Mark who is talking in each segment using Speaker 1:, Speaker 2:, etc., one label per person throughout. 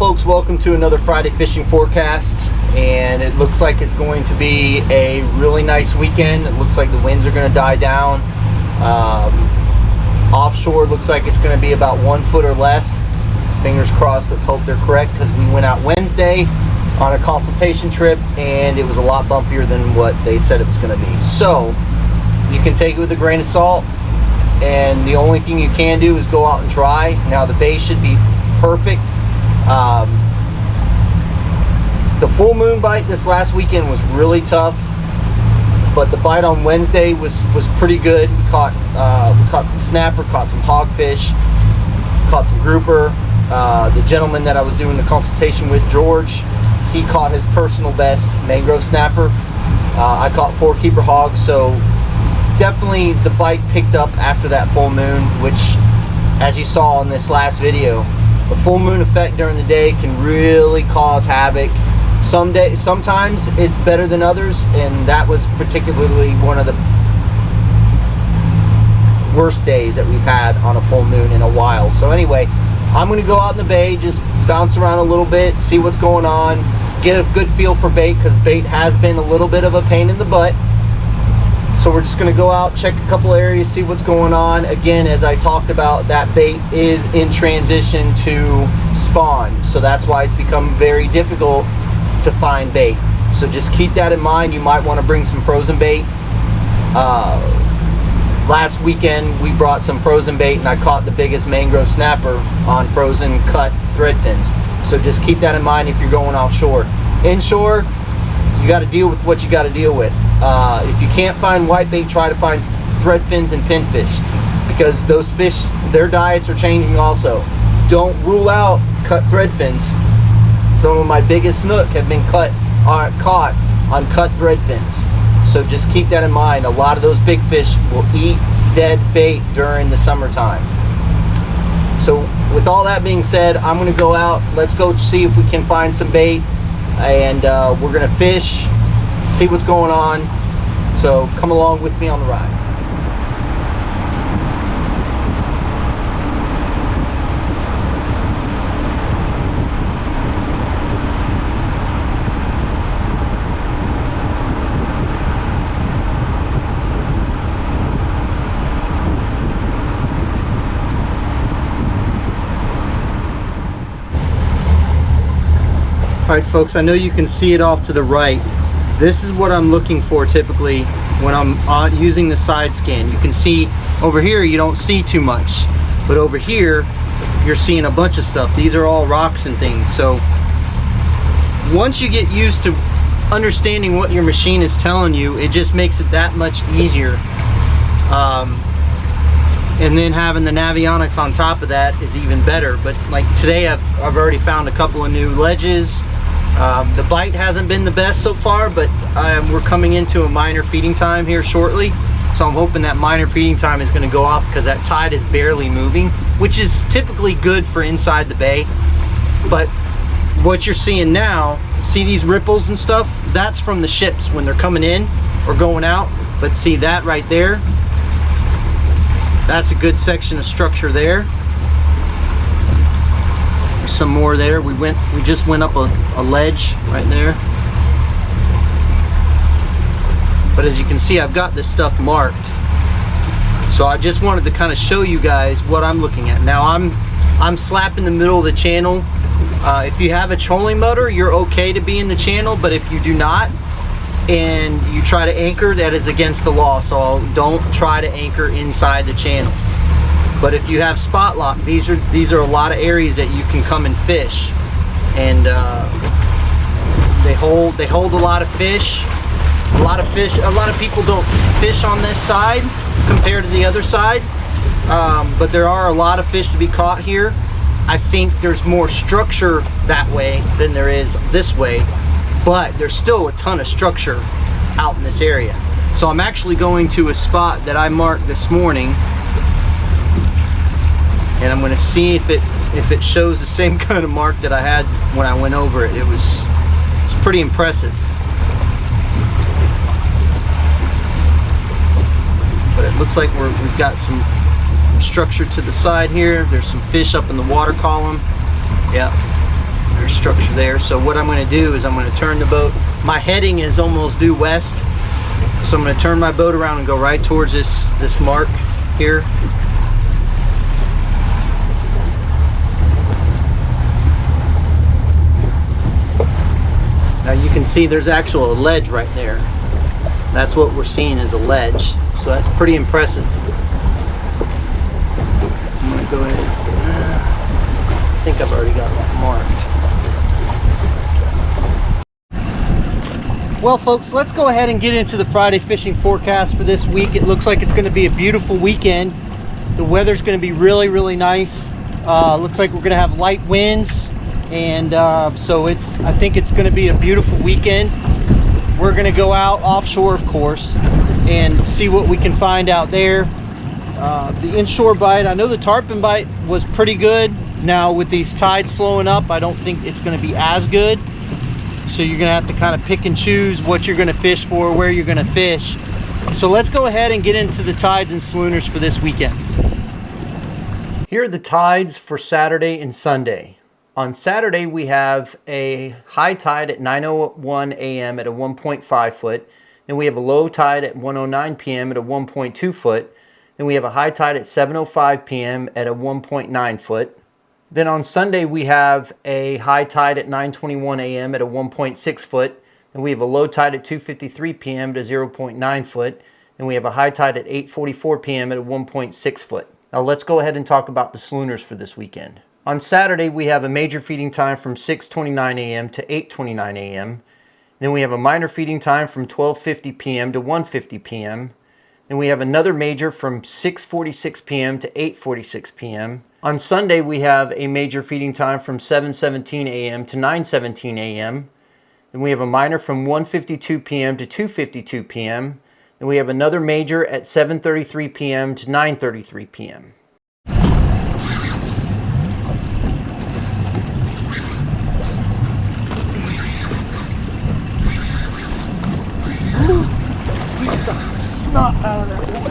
Speaker 1: folks, welcome to another Friday fishing forecast, and it looks like it's going to be a really nice weekend. It looks like the winds are going to die down. Offshore looks like it's going to be about 1 foot or less. Fingers crossed, let's hope they're correct, because we went out Wednesday on a consultation trip and it was a lot bumpier than what they said it was going to be. So you can take it with a grain of salt, and the only thing you can do is go out and try. Now the bait should be perfect. The full moon bite this last weekend was really tough, but the bite on Wednesday was pretty good. We caught some snapper, caught some hogfish, caught some grouper. The gentleman that I was doing the consultation with, George, he caught his personal best mangrove snapper. I caught 4 keeper hogs, so definitely the bite picked up after that full moon, which, as you saw in this last video, the full moon effect during the day can really cause havoc. Sometimes it's better than others, and that was particularly one of the worst days that we've had on a full moon in a while. So anyway, I'm going to go out in the bay, just bounce around a little bit, see what's going on, get a good feel for bait, because bait has been a little bit of a pain in the butt. So we're just going to go out, check a couple areas, see what's going on. Again, as I talked about, that bait is in transition to spawn, so that's why it's become very difficult to find bait. So just keep that in mind. You might want to bring some frozen bait. Last weekend we brought some frozen bait, and I caught the biggest mangrove snapper on frozen cut thread fins. So just keep that in mind if you're going offshore. Inshore, you got to deal with what you got to deal with. If you can't find whitebait, try to find thread fins and pinfish, because those fish, their diets are changing also. Don't rule out cut thread fins. Some of my biggest snook have been caught on cut thread fins. So just keep that in mind. A lot of those big fish will eat dead bait during the summertime. So with all that being said, I'm going to go out. Let's go see if we can find some bait, and we're going to fish, see what's going on. So come along with me on the ride. Alright folks, I know you can see it off to the right. This is what I'm looking for typically when I'm using the side scan. You can see over here you don't see too much, but over here you're seeing a bunch of stuff. These are all rocks and things. So once you get used to understanding what your machine is telling you, it just makes it that much easier. And then having the Navionics on top of that is even better. But like today I've already found a couple of new ledges. The bite hasn't been the best so far, but we're coming into a minor feeding time here shortly, so I'm hoping that minor feeding time is going to go off, because that tide is barely moving, which is typically good for inside the bay. But what you're seeing now, see these ripples and stuff, that's from the ships when they're coming in or going out. But see that right there, that's a good section of structure there. There's some more there. We just went up a ledge right there. But as you can see, I've got this stuff marked. So I just wanted to kind of show you guys what I'm looking at. Now I'm slap in the middle of the channel. If you have a trolling motor, you're okay to be in the channel, but if you do not and you try to anchor, that is against the law. So don't try to anchor inside the channel. But if you have spot lock, these are a lot of areas that you can come and fish, and they hold a lot of fish. A lot of people don't fish on this side compared to the other side, but there are a lot of fish to be caught here. I think there's more structure that way than there is this way, but there's still a ton of structure out in this area. So I'm actually going to a spot that I marked this morning, and I'm going to see if it shows the same kind of mark that I had when I went over it. It's pretty impressive. But it looks like we've got some structure to the side here. There's some fish up in the water column. Yeah, structure there. So what I'm going to do is I'm going to turn the boat. My heading is almost due west, so I'm going to turn my boat around and go right towards this mark here. Now you can see there's actual ledge right there. That's what we're seeing is a ledge, so that's pretty impressive. I'm going to go ahead. I think I've already got that marked. Well folks, let's go ahead and get into the Friday fishing forecast for this week. It looks like it's going to be a beautiful weekend. The weather's going to be really, really nice. Looks like we're going to have light winds, and so I think it's going to be a beautiful weekend. We're going to go out offshore, of course, and see what we can find out there. The inshore bite, I know the tarpon bite was pretty good. Now with these tides slowing up, I don't think it's going to be as good. So you're going to have to kind of pick and choose what you're going to fish for, where you're going to fish. So let's go ahead and get into the tides and slooners for this weekend. Here are the tides for Saturday and Sunday. On Saturday, we have a high tide at 9:01 a.m. at a 1.5 foot. Then we have a low tide at 1:09 p.m. at a 1.2 foot. Then we have a high tide at 7:05 p.m. at a 1.9 foot. Then on Sunday, we have a high tide at 9:21 a.m. at a 1.6 foot. Then we have a low tide at 2:53 p.m. at a 0.9 foot. And we have a high tide at 8:44 p.m. at a 1.6 foot. Now let's go ahead and talk about the slooners for this weekend. On Saturday, we have a major feeding time from 6:29 a.m. to 8:29 a.m. Then we have a minor feeding time from 12:50 p.m. to 1:50 p.m. Then we have another major from 6:46 p.m. to 8:46 p.m. On Sunday, we have a major feeding time from 7:17 a.m. to 9:17 a.m. Then we have a minor from 1:52 p.m. to 2:52 p.m. Then we have another major at 7:33 p.m. to 9:33 p.m. Snot out of that boy.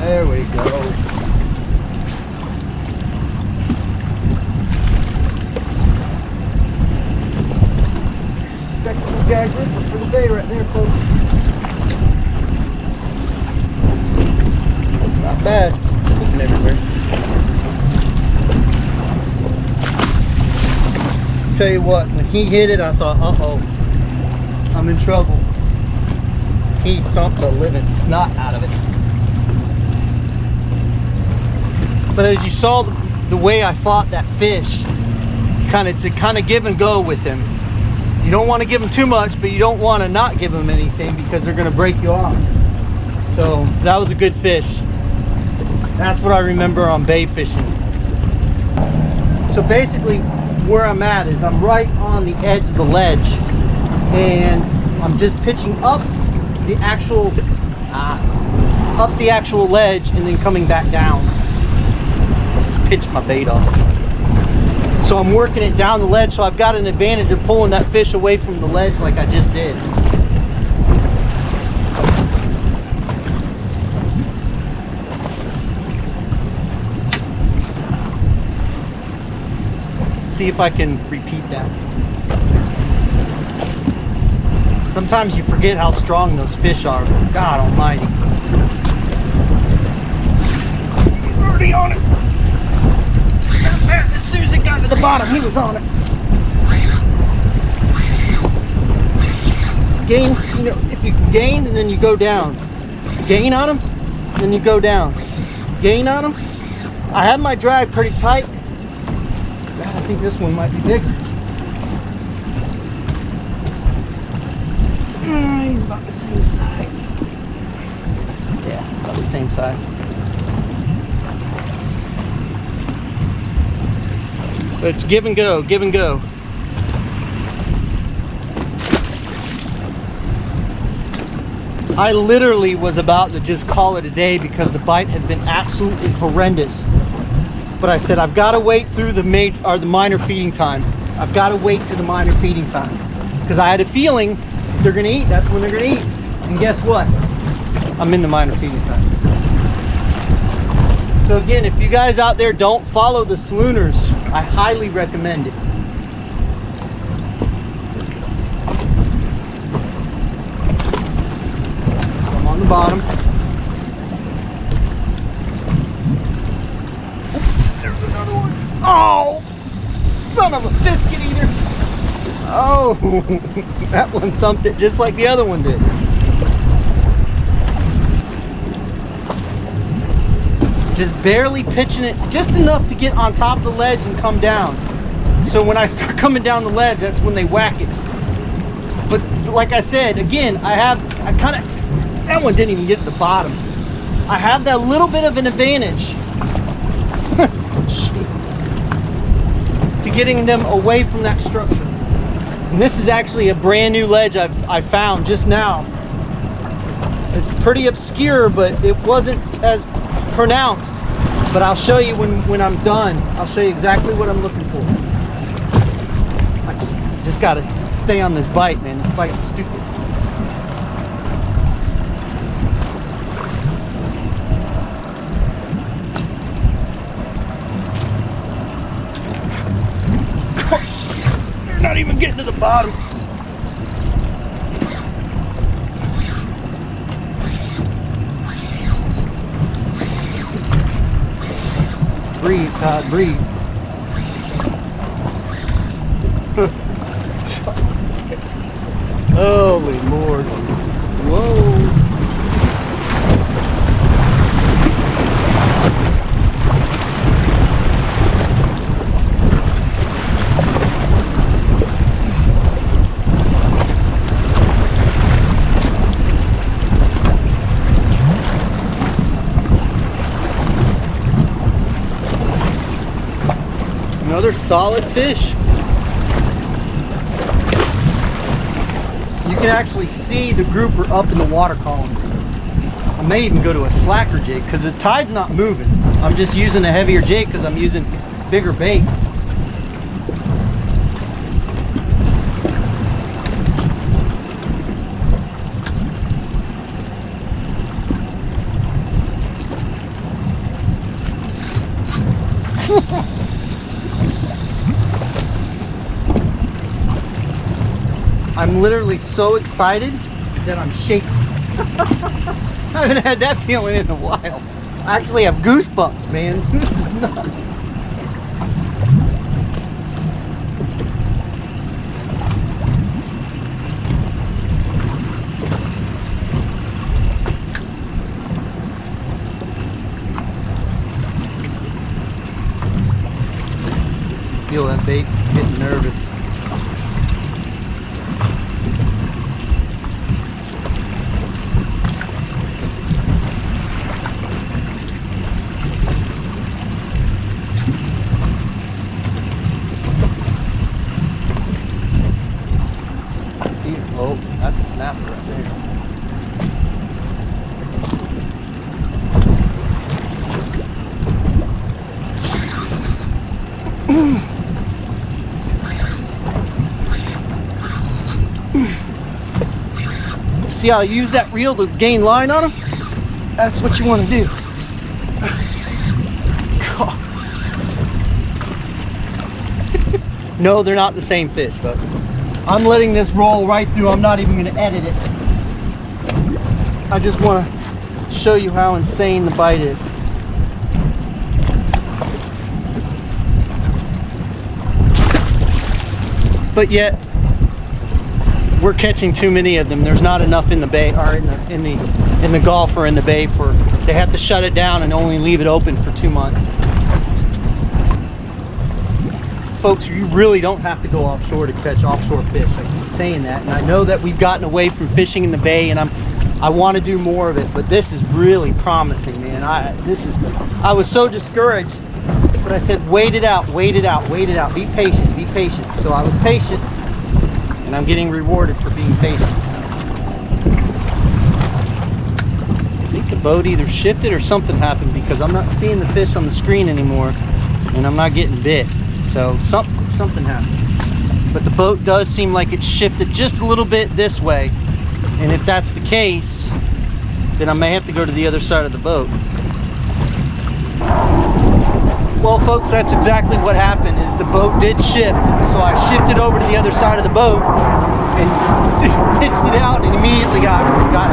Speaker 1: There we go. Spectacle gag ripper for the day right there, folks. Not bad. Looking everywhere. Tell you what, when he hit it, I thought, uh-oh, I'm in trouble. He thumped the living snot out of it. But as you saw the way I fought that fish, it's a kind of give and go with him. You don't want to give him too much, but you don't want to not give him anything because they're going to break you off. So that was a good fish. That's what I remember on bay fishing. So basically where I'm at is I'm right on the edge of the ledge, and I'm just pitching up the actual ledge and then coming back down. Just pitch my bait off. So I'm working it down the ledge, so I've got an advantage of pulling that fish away from the ledge like I just did. See if I can repeat that. Sometimes you forget how strong those fish are. God almighty. He's already on it. As soon as it got to the bottom, he was on it. Gain, you know, if you gain and then you go down. Gain on him, then you go down. Gain on him. I have my drag pretty tight. I think this one might be bigger. He's about the same size. Yeah, about the same size. But it's give and go, give and go. I literally was about to just call it a day because the bite has been absolutely horrendous. But I said I've got to wait through the minor feeding time. I've got to wait to the minor feeding time, because I had a feeling if they're going to eat, that's when they're going to eat. And guess what? I'm in the minor feeding time. So again, if you guys out there don't follow the salooners, I highly recommend it. So I'm on the bottom. There's another one. Oh, son of a biscuit eater. Oh, that one thumped it just like the other one did. Just barely pitching it, just enough to get on top of the ledge and come down. So when I start coming down the ledge, that's when they whack it. But like I said, again, that one didn't even get to the bottom. I have that little bit of an advantage to getting them away from that structure. And this is actually a brand new ledge I found just now. It's pretty obscure, but it wasn't as pronounced. But I'll show you when I'm done. I'll show you exactly what I'm looking for. I just gotta stay on this bite, man. This bite's stupid. They're not even getting to the bottom. Breathe, Todd, breathe. Holy Lord. Whoa. Another solid fish. You can actually see the grouper up in the water column. I may even go to a slacker jig because the tide's not moving. I'm just using a heavier jig because I'm using bigger bait. I'm literally so excited that I'm shaking. I haven't had that feeling in a while. I actually have goosebumps, man. This is nuts. Feel that bait getting nervous. Oh, that's a snapper right there. See how I use that reel to gain line on them? That's what you want to do. No, they're not the same fish, folks. I'm letting this roll right through. I'm not even going to edit it. I just want to show you how insane the bite is. But yet, we're catching too many of them. There's not enough in the bay, or in the Gulf or in the bay for. They have to shut it down and only leave it open for 2 months. Folks, you really don't have to go offshore to catch offshore fish. I keep saying that, and I know that we've gotten away from fishing in the bay, and I want to do more of it. But this is really promising, man. I was so discouraged, but I said, wait it out, wait it out, wait it out. Be patient, be patient. So I was patient, and I'm getting rewarded for being patient. I think the boat either shifted or something happened, because I'm not seeing the fish on the screen anymore, and I'm not getting bit. So something happened. but the boat does seem like it's shifted just a little bit this way. And if that's the case, then I may have to go to the other side of the boat. Well, folks, that's exactly what happened. Is the boat did shift, so I shifted over to the other side of the boat and pitched it out, and immediately got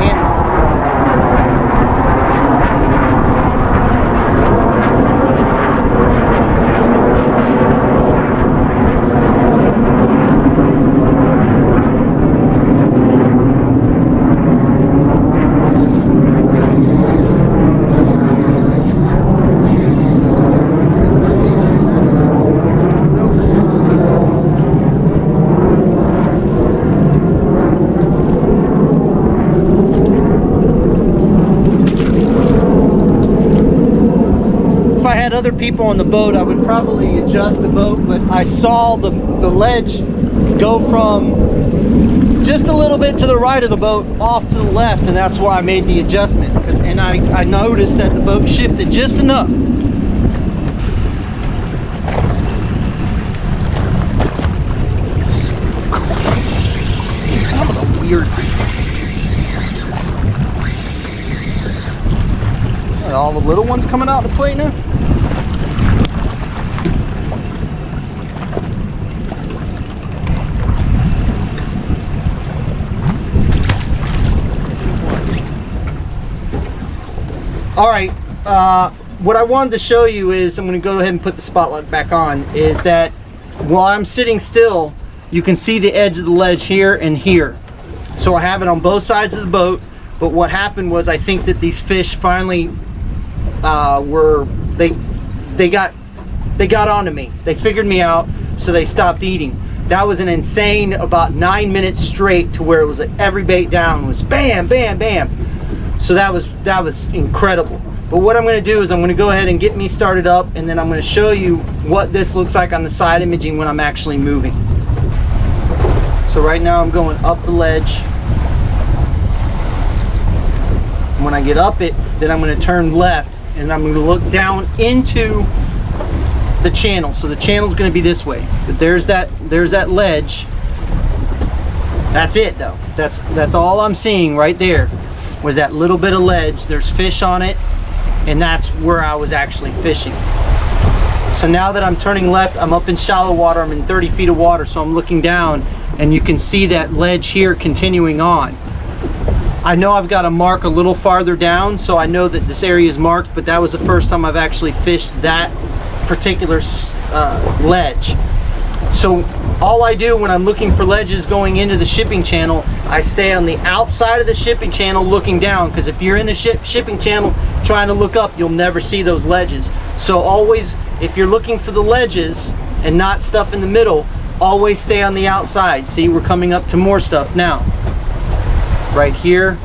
Speaker 1: handled. Other people on the boat, I would probably adjust the boat, but I saw the ledge go from just a little bit to the right of the boat off to the left, and that's why I made the adjustment. And I noticed that the boat shifted just enough. That was weird. Are all the little ones coming out to play now? All right, what I wanted to show you is, I'm going to go ahead and put the spotlight back on, is that while I'm sitting still, you can see the edge of the ledge here and here. So I have it on both sides of the boat, but what happened was I think that these fish finally they got onto me. They figured me out, so they stopped eating. That was an insane about 9 minutes straight, to where it was like every bait down was bam, bam, bam. So that was incredible. But what I'm going to do is I'm going to go ahead and get me started up, and then I'm going to show you what this looks like on the side imaging when I'm actually moving. So right now I'm going up the ledge. When I get up it, then I'm going to turn left, and I'm going to look down into the channel. So the channel is going to be this way. But there's that ledge. That's it though. That's all I'm seeing right there. Was that little bit of ledge. There's fish on it, and that's where I was actually fishing. So now that I'm turning left, I'm up in shallow water. I'm in 30 feet of water, so I'm looking down, and you can see that ledge here continuing on. I know I've got to mark a little farther down, so I know that this area is marked, but that was the first time I've actually fished that particular ledge. So all I do when I'm looking for ledges going into the shipping channel, I stay on the outside of the shipping channel looking down, because if you're in the shipping channel trying to look up, you'll never see those ledges. So always, if you're looking for the ledges and not stuff in the middle, always stay on the outside. See, we're coming up to more stuff now. Right here.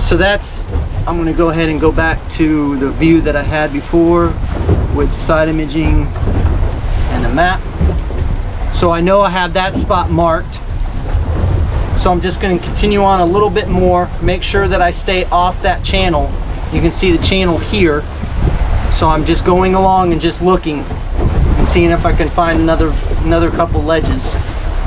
Speaker 1: So that's, I'm going to go ahead and go back to the view that I had before with side imaging and a map. So I know I have that spot marked. So I'm just going to continue on a little bit more, make sure that I stay off that channel. You can see the channel here. So I'm just going along and just looking and seeing if I can find another couple ledges.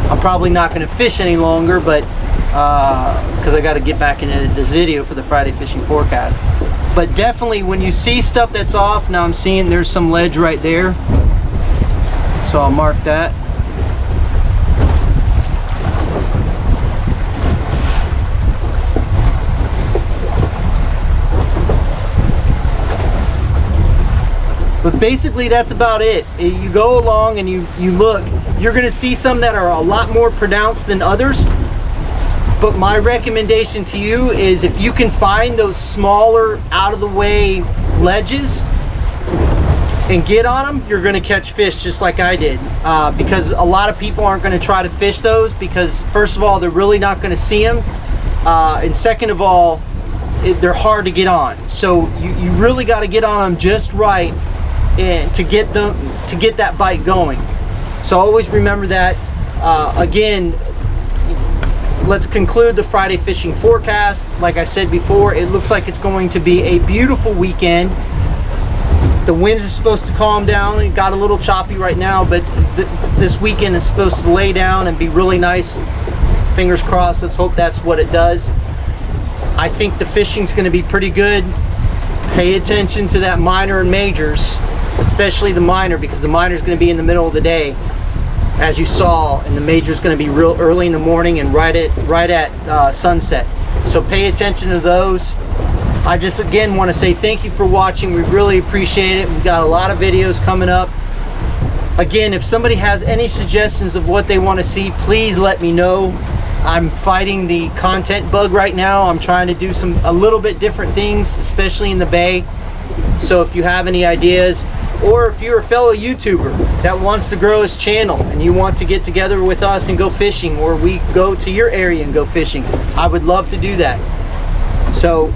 Speaker 1: I'm probably not going to fish any longer, but because I got to get back into this video for the Friday fishing forecast. But definitely when you see stuff that's off, now I'm seeing there's some ledge right there. So I'll mark that. But basically that's about it. You go along and you look, you're gonna see some that are a lot more pronounced than others. But my recommendation to you is, if you can find those smaller, out of the way ledges and get on them, you're gonna catch fish just like I did. Because a lot of people aren't gonna try to fish those, because first of all, they're really not gonna see them. And second of all, they're hard to get on. So you really gotta get on them just right, and to get that bite going. So always remember that. Again, let's conclude the Friday fishing forecast. Like I said before, it looks like it's going to be a beautiful weekend. The winds are supposed to calm down. It got a little choppy right now, but this weekend is supposed to lay down and be really nice. Fingers crossed. Let's hope that's what it does. I think the fishing's going to be pretty good. Pay attention to that minor and majors, especially the minor, because the minor is going to be in the middle of the day, as you saw, and the major is going to be real early in the morning and right at sunset. So pay attention to those. I just again want to say thank you for watching. We really appreciate it. We've got a lot of videos coming up. Again, if somebody has any suggestions of what they want to see, please let me know. I'm fighting the content bug right now. I'm trying to do a little bit different things, especially in the Bay. So if you have any ideas, or if you're a fellow YouTuber that wants to grow his channel and you want to get together with us and go fishing, or we go to your area and go fishing, I would love to do that. So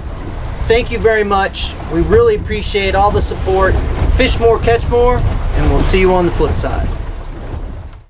Speaker 1: thank you very much. We really appreciate all the support. Fish more, catch more, and we'll see you on the flip side.